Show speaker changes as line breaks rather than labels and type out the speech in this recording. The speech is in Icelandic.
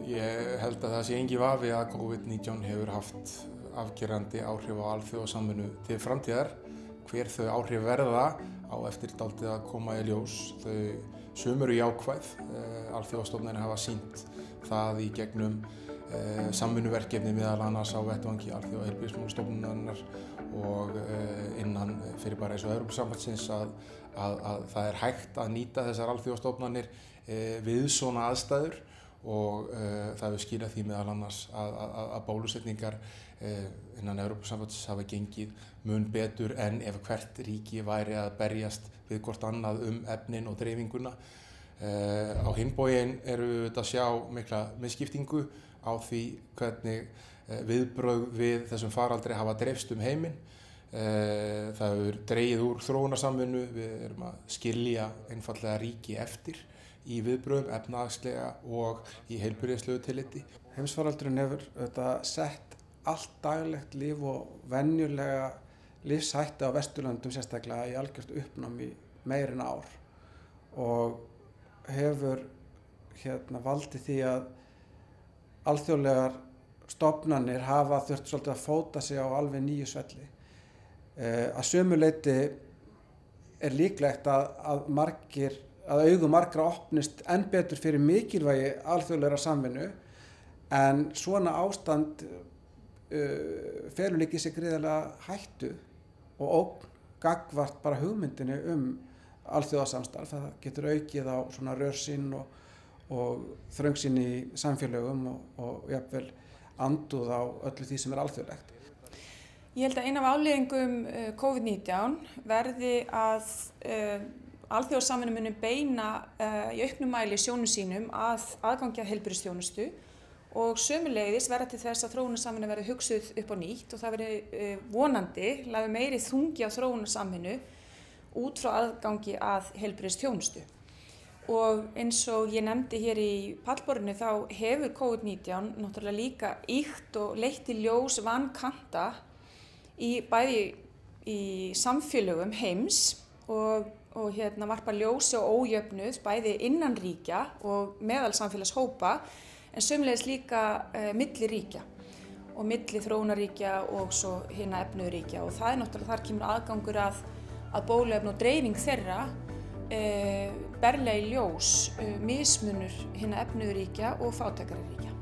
Ég held að það sé engin vafi að COVID-19 hefur haft afgerandi áhrif á alþjóðasamvinnu til framtíðar. Hver þau áhrif verða á eftir dálítið að koma í ljós. Sum eru jákvæð. Alþjóðastofnanir hafa sýnt það í gegnum samvinnuverkefni meðal annars á vettvangi Alþjóðaheilbrigðismálastofnunarinnar og innan fyrirbæra eins og Evrópusambandsins að það er hægt að nýta þessar alþjóðastofnanir við svona aðstæður og það hefur skilað því meðal annars að bólusetningar innan Evrópusambandsins hafa gengið mun betur en ef hvert ríki væri að berjast við hvort annað efnin og dreifinguna. Á hinn bóginn erum við að sjá mikla misskiptingu á því hvernig viðbrögð við þessum faraldri hafa dreifst heiminn. Það hefur dregið úr þróunarsamvinnu, við erum að skilja einfaldlega ríki eftir í viðbrögðum efnahagslega og í heilbrigðislegu tilliti.
Heimsfaraldurinn hefur sett allt daglegt líf og venjulega lífshætti á Vesturlöndum sérstaklega í algjört uppnám í meira en ár og hefur valdið því að alþjóðlegar stofnanir hafa þurft svolítið að fóta sig á alveg nýju svelli. Að sumu leyti er líklegt að augu margra opnist enn betur fyrir mikilvægi alþjóðlegra samvinnu en svona ástand felur líka í sig gríðarlega hættu og ógn gagnvart bara hugmyndinni alþjóðasamstarf. Það getur aukið á svona rörsýn og þröngsýn í samfélögum og jafnvel andúð á öllu því sem alþjóðlegt.
Ég held að ein af afleiðingum COVID-19 verði að alþjóðasamvinna muni beina í auknum mæli sjónum sínum að aðgangi að heilbrigðisþjónustu og sömuleiðis verða til þess að þróunarsamvinna verði hugsuð upp á nýtt og það verði vonandi lagður meiri þungi á þróunarsamvinnu út frá aðgangi að heilbrigðisþjónustu. Og eins og ég nefndi hér í pallborðinu þá hefur COVID-19 náttúrulega líka ýkt og leitt í ljós vankanta bæði í samfélögum heims og varpa ljósi og ójöfnuð bæði innan ríkja og meðal samfélagshópa en sömuleiðis líka milli ríkja og milli þróunarríkja og svo hinna efnuðu ríkja og það er náttúrulega þar kemur aðgangur að bóluefni og dreifing þeirra berlega í ljós mismunur hinna efnuðu ríkja og fátækari ríkja.